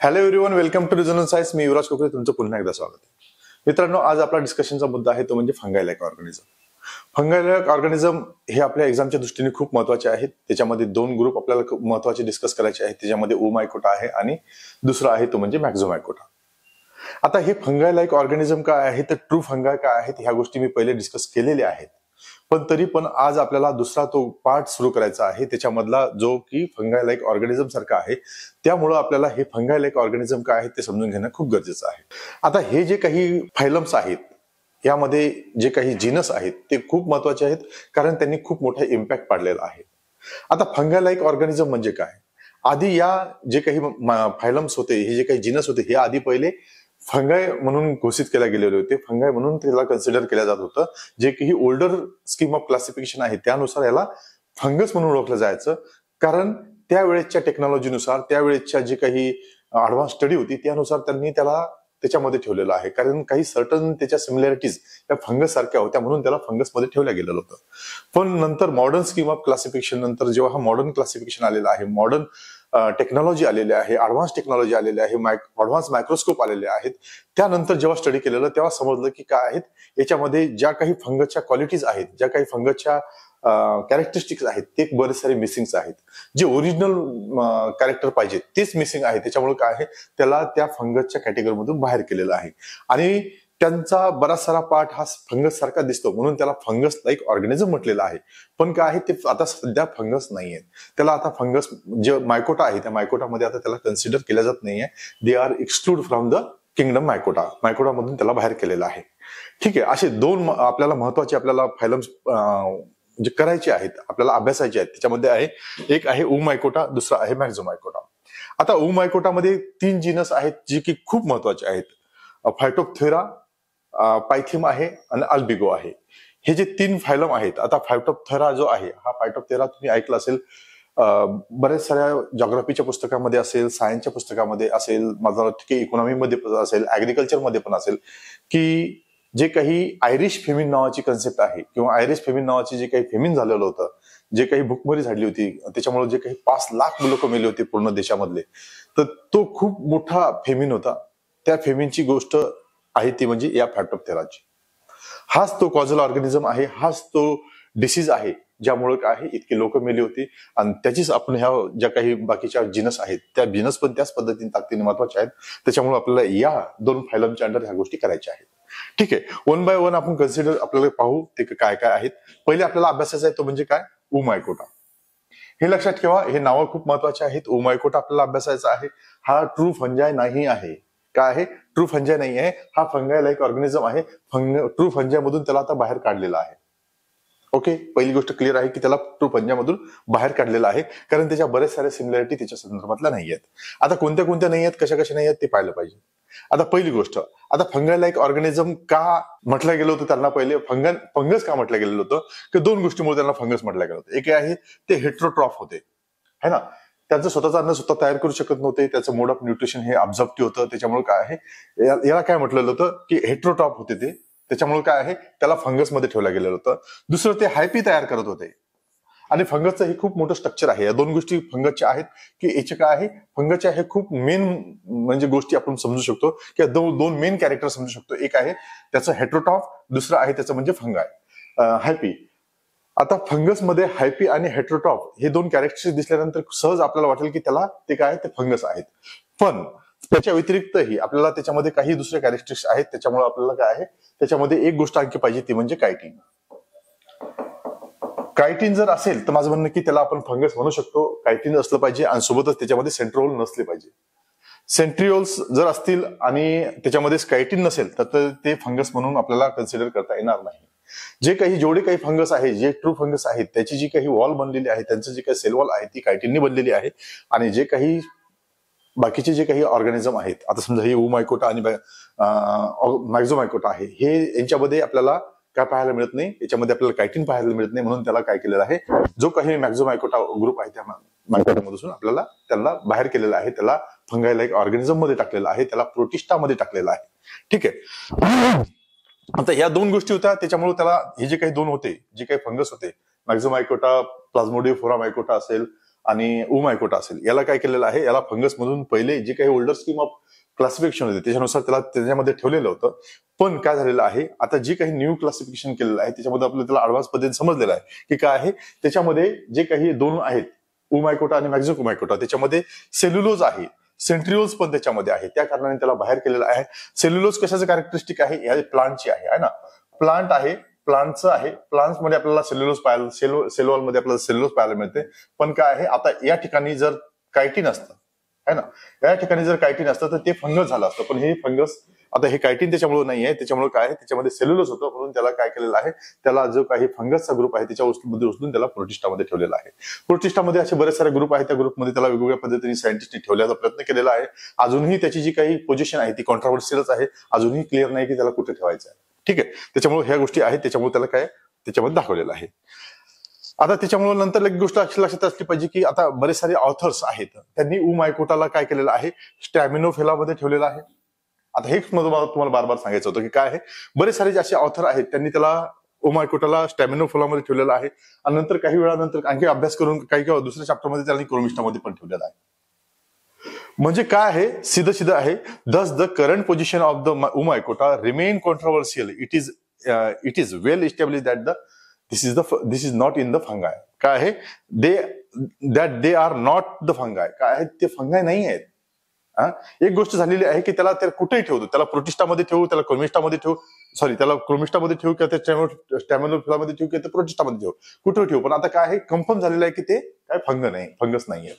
Hello everyone, welcome to regional science. मी युवराज कोकरे, तुमचं पुन्हा एकदा स्वागत आहे. मित्रांनो, आज आपला डिस्कशनचा मुद्दा आहे तो म्हणजे fungi like organism. Fungi like organism हे आपल्या एक्झामच्या दृष्टीने खूप महत्वाचे आहेत. त्याच्यामध्ये दोन ग्रुप आपल्याला खूप महत्वाचे डिस्कस करायचे आहेत. त्याच्यामध्ये ओमायकोटा आहे आणि दुसरा आहे तो म्हणजे मॅक्झोमायकोटा. आता हे फंगाई लाईक ऑर्गॅनिझम काय आहे, तर ट्रू फंगाय काय आहेत, ह्या गोष्टी मी पहिले डिस्कस केलेल्या आहेत. पण तरी पण आज आपल्याला दुसरा तो पार्ट सुरू करायचा आहे, त्याच्यामधला जो की फंगाई लाईक ऑर्गॅनिझम सारखा आहे. त्यामुळं आपल्याला हे फंगाई लाईक ऑर्गॅनिझम काय आहे ते समजून घेणं खूप गरजेचं आहे. आता हे जे काही फायलम्स आहेत, यामध्ये जे काही जीनस आहेत ते खूप महत्वाचे आहेत, कारण त्यांनी खूप मोठा इम्पॅक्ट पाडलेला आहे. आता फंगाई लाईक ऑर्गॅनिझम म्हणजे काय? आधी या जे काही फायलम्स होते, हे जे काही जीनस होते, हे आधी पहिले फंगाय म्हणून घोषित केले गेलेले होते. फंगाय म्हणून त्याला कन्सिडर केलं जात होतं. जे की ओल्डर स्कीम ऑफ क्लासिफिकेशन आहे त्यानुसार याला फंगस म्हणून ओळखलं जायचं. कारण त्यावेळेच्या टेक्नॉलॉजीनुसार, त्यावेळेच्या जी काही ऍडव्हान्स स्टडी होती त्यानुसार त्यांनी त्याला त्याच्यामध्ये ठेवलेलं आहे. कारण काही सर्टन त्याच्या सिमिलॅरिटीज त्या फंगस सारख्या होत्या, म्हणून त्याला फंगसमध्ये ठेवलं गेलेलं होतं. पण नंतर मॉडर्न स्कीम ऑफ क्लासिफिकेशन नंतर जेव्हा हा मॉडर्न क्लासिफिकेशन आलेलं आहे, मॉडर्न टेक्नॉलॉजी आलेली आहे, ऍडव्हान्स टेक्नॉलॉजी आलेली आहे, ऍडव्हान्स मायक्रोस्कोप आलेले आहेत, त्यानंतर जेव्हा स्टडी केलेलं तेव्हा समजलं की काय आहेत याच्यामध्ये ज्या काही फंगसच्या क्वालिटीज आहेत, ज्या काही फंगसच्या कॅरेक्टरिस्टिक्स आहेत, ते बरेच सारे मिसिंग आहेत. जे ओरिजिनल कॅरेक्टर पाहिजे तेच मिसिंग आहे. त्याच्यामुळे काय आहे, त्याला त्या फंगसच्या कॅटेगरीमधून बाहेर केलेलं आहे आणि त्यांचा बराच सारा पार्ट हा फंगस सारखा दिसतो, म्हणून त्याला फंगस लाईक ऑर्गॅनिझम म्हटलेलं आहे. पण काय आहे, ते आता सध्या फंगस नाहीये. त्याला आता फंगस जे मायकोटा आहे त्या मायकोटामध्ये आता त्याला कन्सिडर केलं जात नाहीये. They are exclude from the kingdom Mycota. मायकोटामधून त्याला बाहेर केलेलं आहे. ठीक आहे, असे दोन आपल्याला महत्वाचे आपल्याला फायलम्स जे करायचे आहेत, आपल्याला अभ्यासायचे आहेत. त्याच्यामध्ये आहे, एक आहे ओमायकोटा, दुसरा आहे मॅक्झोमायकोटा. आता ओमायकोटामध्ये 3 जीनस आहेत जे की खूप महत्वाचे आहेत. फायटोप्थेरा, पायथिम आहे आणि अल्बिगो आहे. हे जे 3 फायलम आहेत. आता फायटोप्थेरा जो आहे, हा फायटोप्थेरा तुम्ही ऐकलं असेल, बऱ्याच साऱ्या जॉग्राफीच्या पुस्तकामध्ये असेल, सायन्सच्या पुस्तकामध्ये असेल, माझा वाटतं की इकॉनॉमीमध्ये पण असेल, ऍग्रिकल्चरमध्ये पण असेल, की जे काही आयरिश फेमिन नावाची कन्सेप्ट आहे किंवा आयरिश फेमिन नावाची जे काही फेमिन झालेलं होतं, जे काही भूकमारी झाली होती, त्याच्यामुळे जे काही 5 लाख लोक मेले होते पूर्ण देशामधले, तर तो खूप मोठा फेमिन होता. त्या फेमिनची गोष्ट आहे ती म्हणजे या फायटोप्थेराची. हाच तो कॉझल ऑर्गॅनिझम आहे, हाच तो डिसीज आहे ज्यामुळे काय आहे इतके लोक मेली होती. आणि त्याचीच आपण ह्या ज्या काही बाकीच्या जीनस आहेत, त्या जीनस पण त्याच पद्धतीने ताकदीने महत्वाच्या आहेत. त्याच्यामुळे आपल्याला या 2 फायलमच्या अंडर ह्या गोष्टी करायच्या आहेत. ठीक आहे, 1 बाय 1 आपण कन्सिडर आपल्याला पाहू ते काय काय आहेत. पहिले आपल्याला अभ्यासाचा आहे तो म्हणजे काय, ओमायकोटा. हे लक्षात ठेवा, हे नावं खूप महत्वाचे आहेत. ओमायकोटा आपल्याला अभ्यासायचा आहे. हा ट्रू फंजाय नाही आहे. काय आहे, ट्रू फंजाय नाही आहे. हा फंगाय लाईक ऑर्गॅनिझम आहे. ट्रू फंजाय मधून त्याला आता बाहेर काढलेला आहे. ओके, पहिली गोष्ट क्लिअर आहे की त्याला ट्रू फंजामधून बाहेर काढलेला आहे, कारण त्याच्या बरेच साऱ्या सिमिलॅरिटी त्याच्या संदर्भातल्या नाही आहेत. आता कोणत्या कोणत्या नाही आहेत, कशा कशा नाही आहेत ते पाहिलं पाहिजे. आता पहिली गोष्ट, आता फंगाय लाईक ऑर्गॅनिझम का म्हटलं गेलं होतं त्यांना, पहिले फंगस का म्हटलं गेलेलं होतं, की 2 गोष्टीमुळे त्यांना फंगस म्हटलं गेलं होतं. एक आहे ते हेट्रोट्रॉफ होते, है ना. त्यांचं स्वतःचं अन्न स्वतः तयार करू शकत नव्हते. त्याचं मोड ऑफ न्यूट्रिशन हे ऑब्झर्व्टिव्ह होतं. त्याच्यामुळे काय आहे, याला काय म्हटलेलं होतं की हेट्रोट्रॉफ होते ते. त्याच्यामुळे काय आहे, त्याला फंगसमध्ये ठेवलं गेलेलं होतं. दुसरं, ते हायपी तयार करत होते. आणि फंगसचं हे खूप मोठं स्ट्रक्चर आहे. या 2 गोष्टी फंगसच्या आहेत की याचे काय आहे, फंगसच्या हे खूप मेन म्हणजे गोष्टी आपण समजू शकतो किंवा 2 मेन कॅरेक्टर समजू शकतो. एक आहे त्याचं हेट्रोट्रॉफ, दुसरं आहे त्याचं म्हणजे फंगाय हायपी. आता फंगसमध्ये हायपी आणि हेट्रोट्रॉफ हे 2 कॅरेक्टर्स दिसल्यानंतर सहज आपल्याला वाटेल की त्याला ते काय, ते फंगस आहेत. पण त्याच्या व्यतिरिक्तही आपल्याला त्याच्यामध्ये काही दुसरे कॅरेक्टरिस्टिक्स आहेत. त्याच्यामुळे आपल्याला काय आहे, त्याच्यामध्ये एक गोष्ट आणखी पाहिजे ती म्हणजे कायटिन. कायटिन जर असेल तर माझं म्हणणं की त्याला आपण फंगस म्हणू शकतो. कायटिन असलं पाहिजे आणि सोबतच त्याच्यामध्ये सेंट्रिओल नसले पाहिजे. सेंट्रिओल्स जर असतील आणि त्याच्यामध्ये कायटिन नसेल तर ते फंगस म्हणून आपल्याला कन्सिडर करता येणार नाही. जेवढे काही फंगस आहे, जे ट्रू फंगस आहेत, त्याची जी काही वॉल बनलेली आहे, त्यांचं जे काही सेल वॉल आहे ती कायटिनने बनलेली आहे. आणि जे काही बाकीचे जे काही ऑर्गॅनिझम आहेत, आता समजा हे ओमायकोटा आणि मॅक्झोमायकोटा आहे, हे यांच्यामध्ये आपल्याला काय पाहायला मिळत नाही, याच्यामध्ये आपल्याला कायटिन पाहायला मिळत नाही. म्हणून त्याला काय केलेलं आहे, जो काही मॅक्झोमायकोटा ग्रुप आहे त्या मायकोटामधून आपल्याला त्याला बाहेर केलेला आहे. त्याला फंगाई लाईक ऑर्गॅनिझम मध्ये टाकलेलं आहे, त्याला प्रोटिस्टामध्ये टाकलेलं आहे. ठीक आहे, आता ह्या 2 गोष्टी होत्या. त्याच्यामुळे त्याला हे जे काही 2 होते, जे काही फंगस होते, मॅक्झोमायकोटा, प्लाझ्मोडियम फोरामायकोटा असेल आणि ओमायकोटा असेल, याला काय केलेलं आहे, याला फंगस मधून पहिले जे काही ओल्डर स्कीम ऑफ क्लासिफिकेशन होते त्याच्यानुसार त्याला त्याच्यामध्ये ठेवलेलं होतं. पण काय झालेलं आहे, आता जे काही न्यू क्लासिफिकेशन केलेलं आहे त्याच्यामध्ये आपल्याला त्याला ऍडव्हान्स पद्धतीने समजलेलं आहे की काय आहे, त्याच्यामध्ये जे काही दोन आहेत ओमायकोटा आणि मॅक्झोकोमायकोटा, त्याच्यामध्ये सेल्युलोज आहे, सेंट्रिओज पण त्याच्यामध्ये आहे, त्या कारणाने त्याला बाहेर केलेलं आहे. सेल्युलोज कशाचं कॅरेक्टरिस्टिक आहे, या प्लांटची आहे ना, प्लांट आहे, प्लांटचं आहे, प्लांट्स मध्ये आपल्याला सेल्युलोज पाहायला, सेल मध्ये आपल्याला सेल्युलोज पाहायला मिळते. पण काय आहे, आता या ठिकाणी जर कायटिन असतं है ना, या ठिकाणी जर कायटिन असतं तर ते फंगस झालं असतं, पण हे फंगस आता हे कायटिन त्याच्यामुळे नाही आहे, त्याच्यामुळे काय आहे, त्याच्यामध्ये सेल्युलोज होतं, म्हणून त्याला काय केलेलं आहे, त्याला जो काही फंगसचा ग्रुप आहे त्याच्यामध्ये उचलून त्याला प्रोटिस्टामध्ये ठेवलेला आहे. प्रोटिस्टामध्ये असे बरेच सारे ग्रुप आहेत, त्या ग्रुपमध्ये त्याला वेगवेगळ्या पद्धतीने सायंटिस्टनी ठेवण्याचा प्रयत्न केलेला आहे. अजूनही त्याची जी काही पोझिशन आहे ती कॉन्ट्रोवर्शियलच आहे, अजूनही क्लिअर नाही की त्याला कुठे ठेवायचं आहे. ठीक आहे, त्याच्यामुळे ह्या गोष्टी आहेत, त्याच्यामुळे त्याला काय त्याच्यामध्ये दाखवलेलं आहे. आता त्याच्यामुळे नंतर एक गोष्ट लक्षात असली पाहिजे की आता बरेच सारे ऑथर्स आहेत, त्यांनी ओमायकोटाला काय केलेलं आहे, स्टॅमिनोफिलामध्ये ठेवलेलं आहे. आता हेच तुम्हाला बार बार सांगायचं होतं की काय आहे, बरेच सारे जे असे ऑथर आहेत त्यांनी त्याला ओमायकोटाला स्टॅमिनोफिलामध्ये ठेवलेलं आहे, आणि नंतर काही वेळानंतर आणखी अभ्यास करून काही दुसऱ्या चॅप्टरमध्ये त्यांनी क्रोमिस्टामध्ये पण ठेवलेलं आहे. म्हणजे काय आहे, सीधं आहे, thus the current position of the Oomycota remain controversial. It is well establish that this is not in the fungi. काय आहे, they are not the fungi. काय आहे, ते फंगाय नाही आहेत. एक गोष्ट झालेली आहे की त्याला कुठेही ठेवतो, त्याला प्रोटिस्टामध्ये ठेवू, त्याला क्रोमिस्टामध्ये ठेवू, त्याला क्रोमिस्टामध्ये ठेवू किंवा स्टॅमिनोफिलामध्ये ठेवू किंवा प्रोटिस्टामध्ये ठेवू, कुठे ठेवू, पण आता काय आहे, कन्फर्म झालेलं आहे की ते काय फंगस नाही आहे.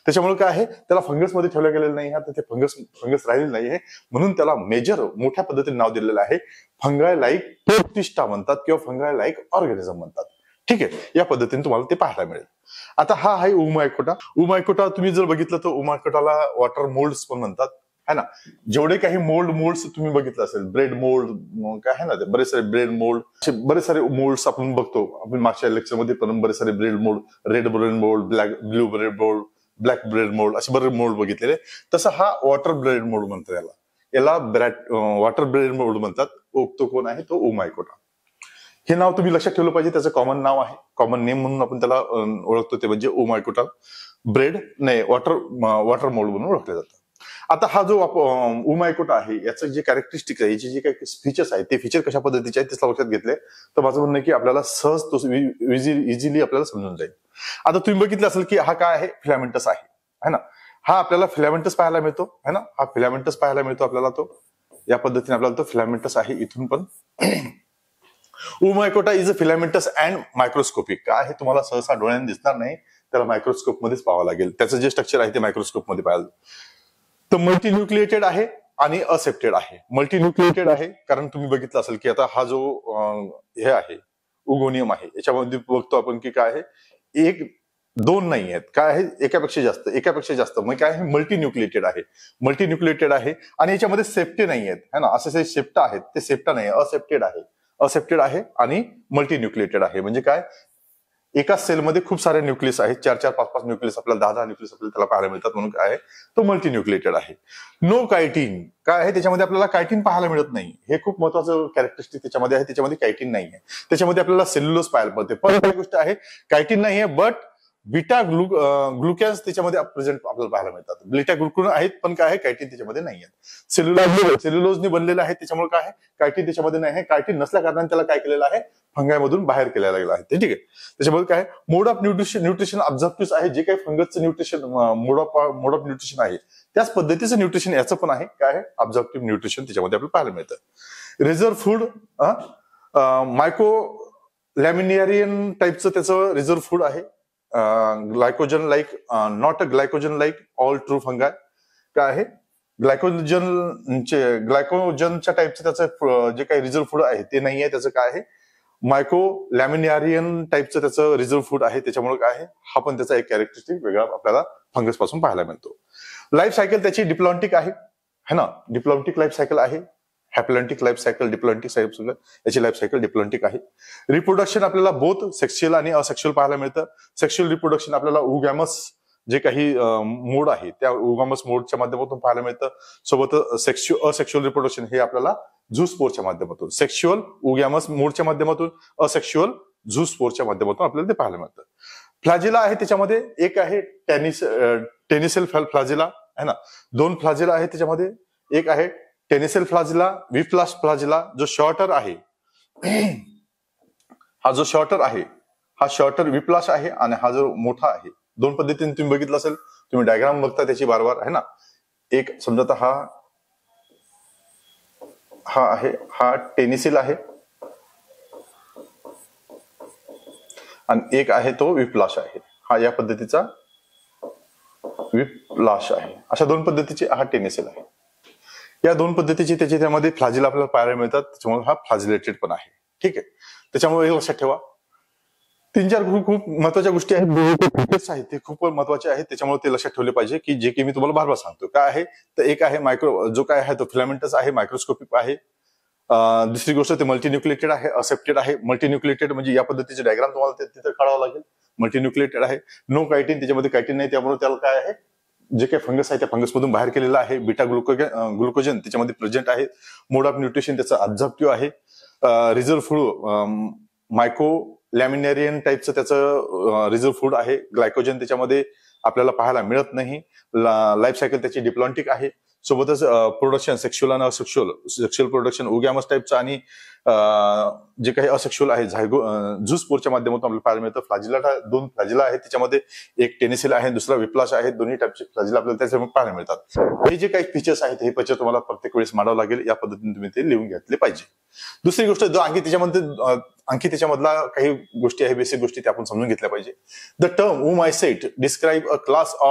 त्याच्यामुळे काय आहे, त्याला फंगसमध्ये ठेवलं गेलेलं नाही आहे, ते फंगस राहिलेलं नाही आहे, म्हणून त्याला मेजर मोठ्या पद्धतीने नाव दिलेलं आहे, फंगाय लाईक प्रोटिस्टा म्हणतात किंवा फंगाय लाईक ऑर्गॅनिझम म्हणतात. ठीक आहे, या पद्धतीने तुम्हाला ते पाहायला मिळेल. आता हा आहे ओमायकोटा. ओमायकोटा तुम्ही जर बघितलं तर ओमायकोटाला वॉटर मोल्ड्स पण म्हणतात है ना. जेवढे काही मोल्ड्स तुम्ही बघितलं असेल, ब्रेड मोल्ड काय आहे ना, ते बरेच सारे ब्रेड मोल्ड, बरेच सारे मोल्ड्स आपण बघतो. आपण मागच्या लेक्चरमध्ये पण बरेच सारे bread mould, red bread mould, blue bread mould, black bread mould असे बरेच मोल्ड बघितलेले. तसं हा वॉटर ब्रेड मोल्ड म्हणतात, याला वॉटर ब्रेड मोल्ड म्हणतात. तो कोण आहे, तो ओमायकोटा. हे नाव तुम्ही लक्षात ठेवलं पाहिजे, त्याचं कॉमन नाव आहे, कॉमन नेम म्हणून आपण त्याला ओळखतो, ते म्हणजे ओमायकोटा ब्रेड नाही वॉटर मोल्ड म्हणून ओळखलं जातं. आता हा जो ओमायकोटा आहे याचं जे कॅरेक्टरिस्टिक आहे, याचे जे काही फीचर्स आहेत, ते फीचर कशा पद्धतीचे आहेत ते लक्षात घेतले तर माझं म्हणणं आहे की आपल्याला सहज तो इझिली आपल्याला समजून जाईल. आता तुम्ही बघितलं असेल की हा काय आहे, फिलामेंटस आहे ना. हा आपल्याला फिलामेंटस पाहायला मिळतो है ना, हा फिलामेंटस पाहायला मिळतो आपल्याला, तो या पद्धतीने आपल्याला तो फिलामेंटस आहे इथून पण. Oomycota is a filamentous and microscopic. काय आहे, तुम्हाला सहसा डोळ्याने दिसणार नाही, त्याला मायक्रोस्कोप मध्येच पाहावं लागेल. त्याचं जे स्ट्रक्चर आहे ते मायक्रोस्कोप मध्ये पाहायला. तर मल्टीन्यूक्लिएटेड आहे आणि असेप्टेड आहे. मल्टीन्यूक्लिएटेड आहे कारण तुम्ही बघितलं असेल की आता हा जो हे आहे उगोनियम आहे, याच्यामध्ये बघतो आपण की काय आहे, एक दोन नाही आहेत, काय आहे एकापेक्षा जास्त. मग काय आहे, मल्टीन्यूक्लिएटेड आहे आणि याच्यामध्ये सेप्टे नाही आहेत है ना. असे सेप्टा आहेत, ते सेप्टा नाही, असेप्टेड आहे आणि मल्टीन्यूक्लिएटेड आहे. म्हणजे काय, एकाच सेलमध्ये खूप सारे न्यूक्लियस आहेत, 4-4, 5-5 न्यूक्लियस, आपल्याला 10-10 न्यूक्लियस आपल्याला त्याला पाहायला मिळतात, म्हणून काय आहे, तो मल्टीन्यूक्लिएटेड आहे. No chitin. काय आहे, त्याच्यामध्ये आपल्याला कायटिन पाहायला मिळत नाही. हे खूप महत्वाचं कॅरेक्टरिस्टिक त्याच्यामध्ये आहे, त्याच्यामध्ये कायटिन नाही आहे. त्याच्यामध्ये आपल्याला सेल्युलोज पाहायला मिळते. पण काही गोष्ट आहे, कायटिन नाही आहे, बट बीटा ग्लुकॅन्स त्याच्यामध्ये प्रेझेंट आपल्याला पाहायला मिळतात. बीटा ग्लुकॅन आहेत, पण काय आहे, कायटिन त्याच्यामध्ये नाही आहे. सेल्युलोजने बनलेलं आहे, त्याच्यामुळे काय आहे, कायटिन त्याच्यामध्ये नाही आहे. कायटिन नसल्या कारणाने त्याला काय केलेलं आहे, फंगायमधून बाहेर केलेलं गेलं आहे. ठीक आहे. त्याच्यामध्ये काय, मोड ऑफ न्यूट्रिशन ऑब्झर्व्टिव्ह आहे, जे काही फंगसचं न्यूट्रिशन मोड ऑफ न्यूट्रिशन आहे त्याच पद्धतीचं न्यूट्रिशन याचं पण आहे. काय आहे, ऑब्झर्व्टिव्ह न्यूट्रिशन त्याच्यामध्ये आपल्याला पाहायला मिळतं. रिझर्व्ह फूड मायको लॅमिनियरियन टाईपचं त्याचं रिझर्व्ह फूड आहे. Glycogen like not a glycogen like all true फंगाय. काय आहे, ग्लायकोजनच्या टाईपचं त्याचं जे काही रिझर्व्ह फूड आहे ते नाही आहे. त्याचं काय आहे, मायको लॅमिनियरियन टाईपचं त्याचं रिझर्व्ह फूड आहे. त्याच्यामुळे काय आहे, हा पण त्याचा एक कॅरेक्टरिस्टिक वेगळा आपल्याला फंगस पासून पाहायला मिळतो. लाईफ सायकल त्याची डिप्लॉन्टिक आहे है ना, डिप्लॉन्टिक लाईफ सायकल आहे. हॅप्लॉन्टिक लाईफ सायकल, डिप्लॉन्टिक सायकल, याची लाईफ सायकल डिप्लॉन्टिक आहे. रिप्रोडक्शन आपल्याला बोथ सेक्शुअल आणि असेक्शुअल पाहायला मिळतं. सेक्शुअल रिप्रोडक्शन आपल्याला ओगॅमस जे काही मोड आहे त्या ओगॅमस मोडच्या माध्यमातून पाहायला मिळतं. सोबत असेक्शुअल रिप्रोडक्शन हे आपल्याला झूस्पोरच्या माध्यमातून, सेक्शुअल ओगॅमस मोडच्या माध्यमातून, असेक्शुअल झूस्पोरच्या माध्यमातून आपल्याला ते पाहायला मिळतं. फ्लॅजिला आहे त्याच्यामध्ये एक आहे टेनिसेल फ्लॅजिला आहे ना, 2 फ्लॅजिला आहे त्याच्यामध्ये, एक आहे टेनिसेल फ्लॅजिला, व्हिप्लास फ्लॅजिला जो शॉर्टर आहे हा जो शॉर्टर आहे हा शॉर्टर व्हिप्लास आहे आणि हा जो मोठा आहे. 2 पद्धतीने तुम्ही बघितलं असेल, तुम्ही डायग्राम बघता त्याची बार आहे ना. एक समजा तर हा आहे, हा टेनिसेल आहे आणि एक आहे तो व्हिप्लास आहे. हा या पद्धतीचा व्हिप्लास आहे. अशा 2 पद्धतीचे हा टेनिसेल आहे. या 2 पद्धतीचे त्यामध्ये फ्लॅजिला आपल्याला पाहायला मिळतात, त्याच्यामुळे हा फ्लॅजिलेटेड पण आहे. ठीक आहे, त्याच्यामुळे हे लक्षात ठेवा. 3-4 खूप महत्वाच्या गोष्टी आहेत, फीचर्स आहेत ते खूप महत्वाचे आहेत, त्याच्यामुळे ते लक्षात ठेवले पाहिजे की जे की मी तुम्हाला बार सांगतो. काय आहे तर एक आहे मायक्रो, जो काय आहे तो फिलामेंटस आहे, मायक्रोस्कोपिक आहे. दुसरी गोष्ट ते मल्टीन्यूक्लिएटेड आहे, असेप्टेड आहे. मल्टीन्यूक्लिएटेड म्हणजे या पद्धतीचे डायग्राम तुम्हाला तिथे काढावं लागेल. मल्टीन्यूक्लिएटेड आहे, नो कायटिन, त्याच्यामध्ये कायटिन नाही, त्यामुळे त्याला काय आहे जे काही फंगस आहे त्या फंगस मधून बाहेर केलेला आहे. बीटा ग्लुकोजन त्याच्यामध्ये प्रेझेंट आहे. मोड ऑफ न्यूट्रिशन त्याचा अब्झॉर्प्टिव्ह आहे. रिझर्व्ह फूड मायको लॅमिनेरियन टाईपचं त्याचं रिझर्व्ह फूड आहे. ग्लायकोजन त्याच्यामध्ये आपल्याला पाहायला मिळत नाही. लाईफ सायकल त्याची डिप्लॉन्टिक आहे. सोबतच प्रोडक्शन सेक्शुअल आणि सेक्शुअल प्रोडक्शन ओगॅमस टाईपचं आणि जे काही असेक्शुअल आहे झूस पोरच्या माध्यमातून आपल्याला पाहायला मिळतं. फ्लॅजिला 2 फ्लॅजिला आहेत, त्याच्यामध्ये एक टेनिसेल आहे, दुसरा व्हिप्लास आहे. दोन्ही टाईपचे फ्लॅजिला आपल्याला त्याच्यामध्ये पाहायला मिळतात. हे जे काही फीचर्स आहेत हे फीचर तुम्हाला प्रत्येक वेळेस मांडावं लागेल. या पद्धतीने तुम्ही ते लिहून घेतले पाहिजे. दुसरी गोष्ट जो आणखी त्याच्यामधला काही गोष्टी आहे, बेसिक गोष्टी त्या आपण समजून घेतल्या पाहिजे. The term whom I said describe a class of